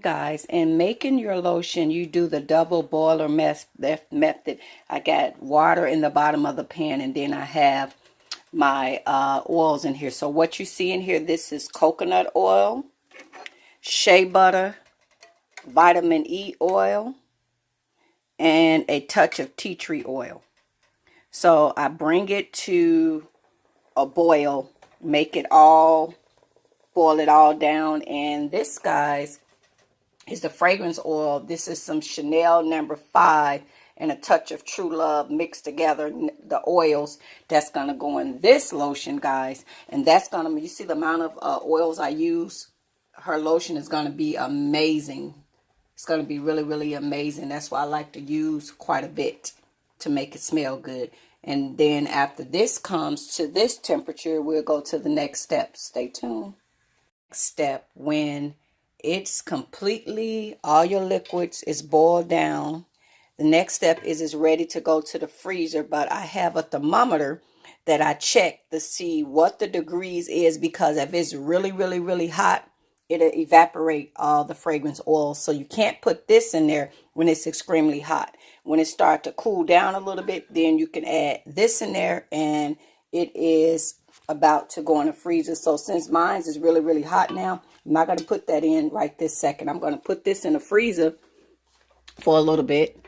Guys, in making your lotion, you do the double boiler method. I got water in the bottom of the pan, and then I have my oils in here. So what you see in here, this is coconut oil, shea butter, vitamin E oil, and a touch of tea tree oil. So I bring it to a boil, make it all, boil it all down, and this, guys, is the fragrance oil. This is some Chanel number 5 and a touch of True Love mixed together, the oils that's going to go in this lotion, guys. And that's going to, you see the amount of oils I use, her lotion is going to be amazing. It's going to be really, really amazing. That's why I like to use quite a bit to make it smell good. And then after this comes to this temperature, we'll go to the next step. Stay tuned. Next step, when it's completely, all your liquids is boiled down, the next step is it's ready to go to the freezer. But I have a thermometer that I check to see what the degrees is, because if it's really, really, really hot, it'll evaporate all the fragrance oil. So you can't put this in there when it's extremely hot. When it starts to cool down a little bit, then you can add this in there, and it is about to go in the freezer. So since mine is really, really hot now, I'm not going to put that in right this second. I'm going to put this in the freezer for a little bit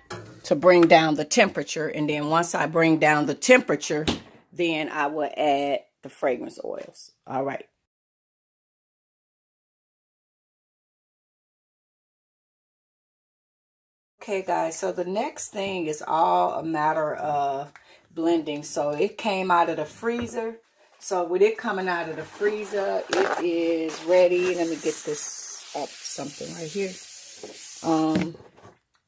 to bring down the temperature. And then once I bring down the temperature, then I will add the fragrance oils. All right. Okay, guys, so the next thing is all a matter of blending. So it came out of the freezer. So with it coming out of the freezer, it is ready. Let me get this up something right here.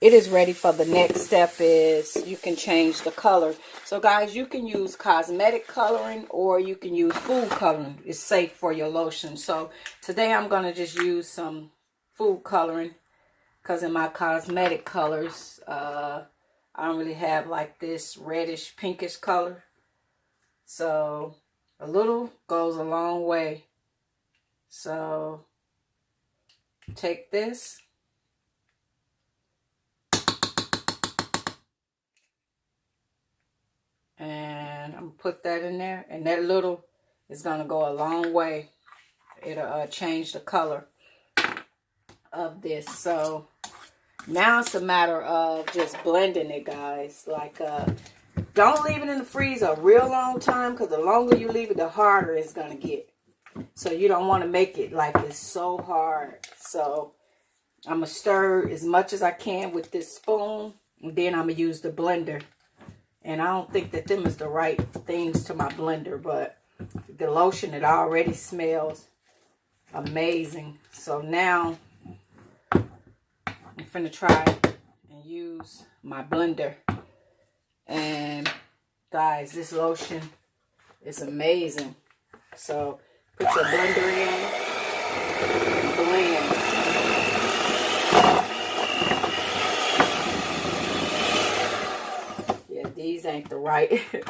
It is ready for the next step, is you can change the color. So guys, you can use cosmetic coloring or you can use food coloring. It's safe for your lotion. So today I'm going to just use some food coloring, because in my cosmetic colors, I don't really have like this reddish pinkish color. So a little goes a long way. So take this. And I'm going to put that in there. And that little is going to go a long way. It'll change the color of this. So now it's a matter of just blending it, guys. Like, don't leave it in the freezer a real long time, because the longer you leave it, the harder it's going to get. So you don't want to make it like it's so hard. So I'm going to stir as much as I can with this spoon. And then I'm going to use the blender. And I don't think that them is the right things to my blender. But the lotion, it already smells amazing. So now I'm finna try and use my blender. And guys, this lotion is amazing. So put your blender in and blend. Yeah, these ain't the right things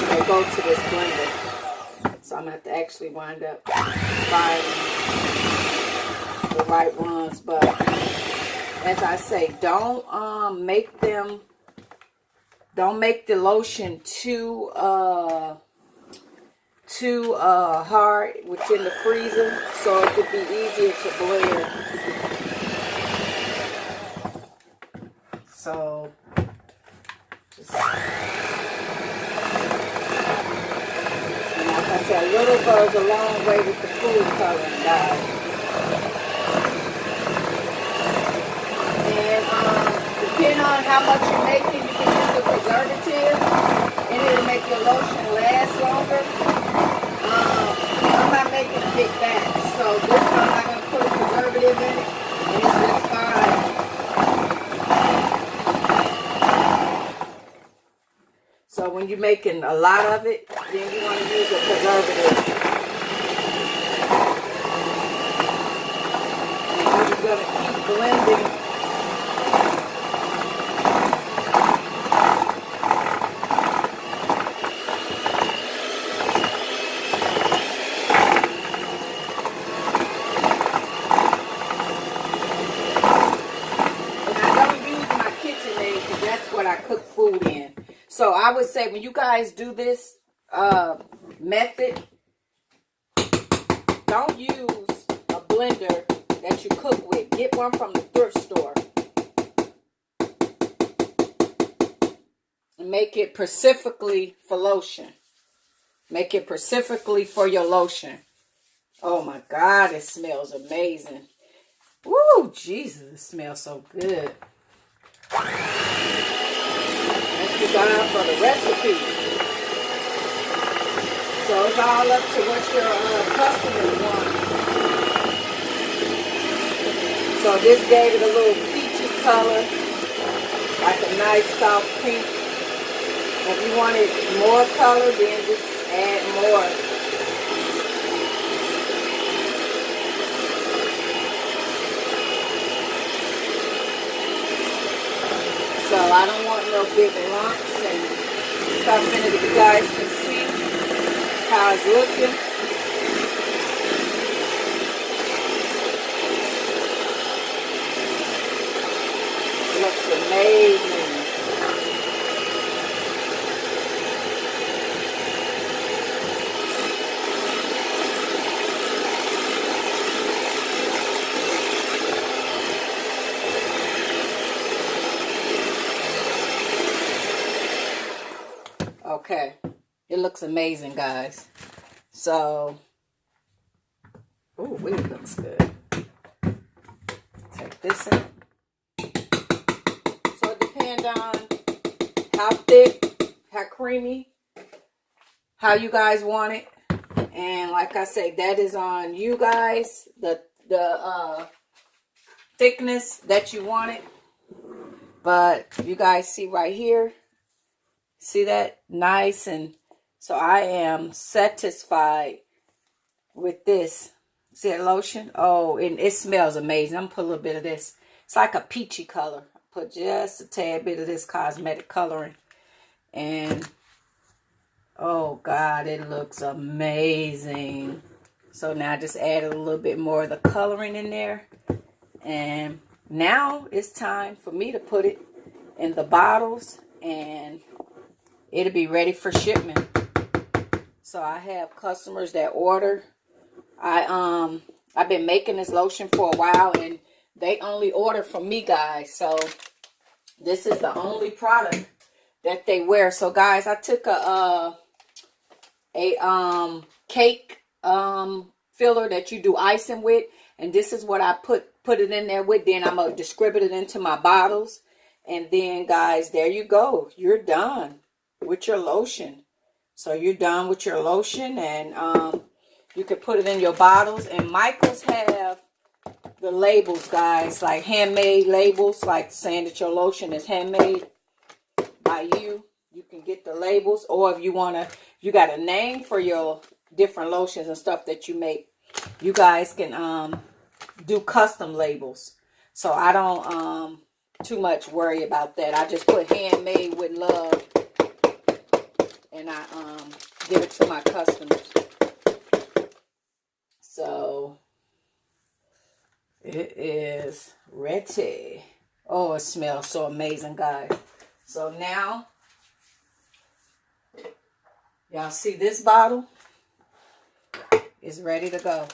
that go to this blender. So I'm gonna have to actually wind up buying the right ones. But as I say, don't make the lotion too hard within the freezer, so it could be easier to blend. So just, like I said, a little goes a long way with the food coloring, guys. And depending on how much you're making, you can use a preservative, and it'll make your lotion last longer. I'm not making a big batch, so this one I'm not going to put a preservative in it, and it's just fine. So when you're making a lot of it, then you want to use a preservative. And you're going to keep blending. So I would say when you guys do this method, don't use a blender that you cook with. Get one from the thrift store. And make it specifically for lotion. Make it specifically for your lotion. Oh my God, it smells amazing. Woo, Jesus, it smells so good. Thank you, God, for the recipe. So it's all up to what your customers want. So this gave it a little peachy color, like a nice soft pink. If you wanted more color, then just add more. So I don't want no big lumps and stuff in it. If you guys can see how it's looking. It looks amazing. Okay, it looks amazing, guys. So, oh, it looks good. Take this in. So it depends on how thick, how creamy, how you guys want it. And like I say, that is on you guys, the thickness that you want it. But you guys see right here. See that? Nice. And so I am satisfied with this. See that lotion? Oh, and it smells amazing. I'm going to put a little bit of this. It's like a peachy color. Put just a tad bit of this cosmetic coloring. And, oh, God, it looks amazing. So now I just added a little bit more of the coloring in there. And now it's time for me to put it in the bottles. And it'll be ready for shipment. So I have customers that order. I've been making this lotion for a while, and they only order from me, guys. So this is the only product that they wear. So guys, I took a cake filler that you do icing with, and this is what I put it in there with. Then I'm gonna distribute it into my bottles, and then guys, there you go. You're done with your lotion. So you're done with your lotion, and you can put it in your bottles. And Michael's have the labels, guys, like handmade labels, like saying that your lotion is handmade by you. You can get the labels, or if you you got a name for your different lotions and stuff that you make, you guys can do custom labels. So I don't too much worry about that. I just put handmade with love. And I give it to my customers. So it is ready. Oh, it smells so amazing, guys. So now, y'all see this bottle is ready to go.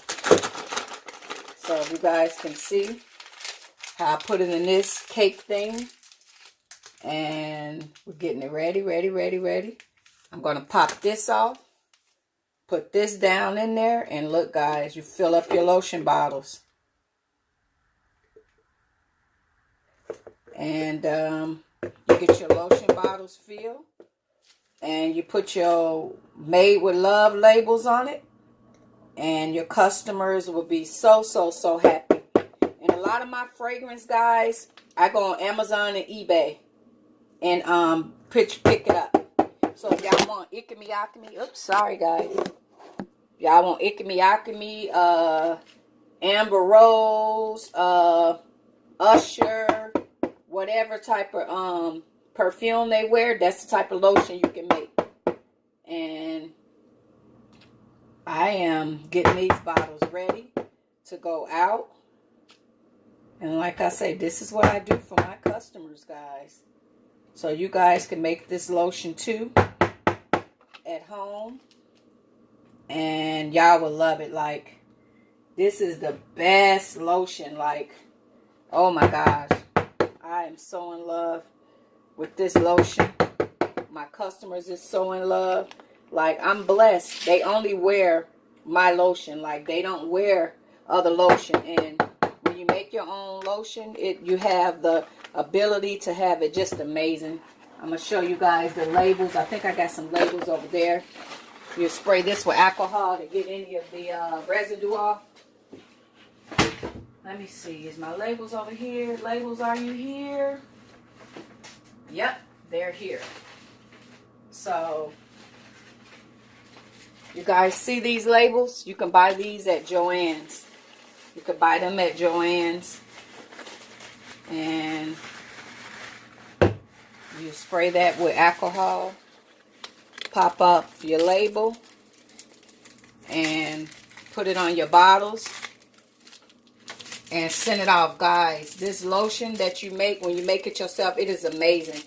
So if you guys can see how I put it in this cake thing. And we're getting it ready, ready. I'm going to pop this off, put this down in there, and look, guys, you fill up your lotion bottles. And you get your lotion bottles filled, and you put your Made with Love labels on it, and your customers will be so happy. And a lot of my fragrance, guys, I go on Amazon and eBay and pick it up. So if y'all want Ickemy, oops, sorry guys. Y'all want Ickemy, Amber Rose, Usher, whatever type of perfume they wear, that's the type of lotion you can make. And I am getting these bottles ready to go out. And like I say, this is what I do for my customers, guys. So you guys can make this lotion too at home. And y'all will love it. Like, this is the best lotion. Like, oh my gosh. I am so in love with this lotion. My customers is so in love. Like, I'm blessed. They only wear my lotion. Like, they don't wear other lotion. And when you make your own lotion, you have the ability to have it just amazing. I'm going to show you guys the labels. I think I got some labels over there. You spray this with alcohol to get any of the residue off. Let me see. Is my labels over here? Labels, are you here? Yep, they're here. So, you guys see these labels? You can buy these at Joann's. You can buy them at Joann's. And you spray that with alcohol. Pop up your label. And put it on your bottles. And send it off, guys. This lotion that you make, when you make it yourself, it is amazing.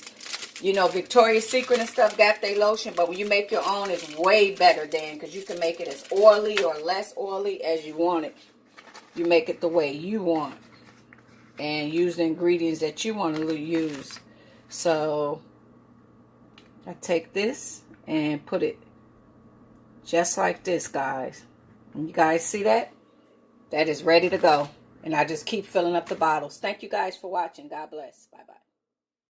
You know, Victoria's Secret and stuff got their lotion, but when you make your own, it's way better than, because you can make it as oily or less oily as you want it. You make it the way you want. And use the ingredients that you want to use. So, I take this and put it just like this, guys. And you guys see that? That is ready to go. And I just keep filling up the bottles. Thank you guys for watching. God bless. Bye-bye.